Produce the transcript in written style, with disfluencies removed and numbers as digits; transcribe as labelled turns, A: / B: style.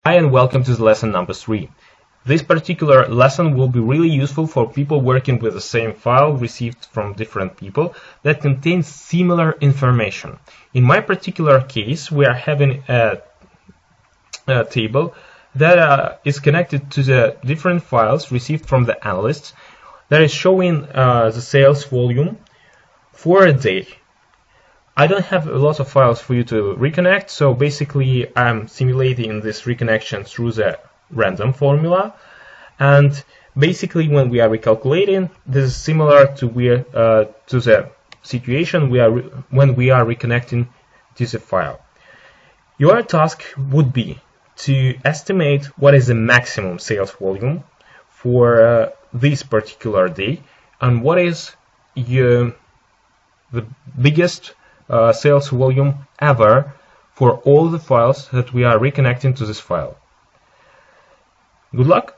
A: Hi and welcome to lesson number 3. This particular lesson will be really useful for people working with the same file received from different people that contains similar information. In my particular case, we are having a table that is connected to the different files received from the analysts that is showing the sales volume for a day. I don't have a lot of files for you to reconnect, so basically I'm simulating this reconnection through the random formula, and basically when we are recalculating, this is similar to the situation when we are reconnecting to the file. Your task would be to estimate what is the maximum sales volume for this particular day, and what is the biggest sales volume ever for all the files that we are reconnecting to this file. Good luck!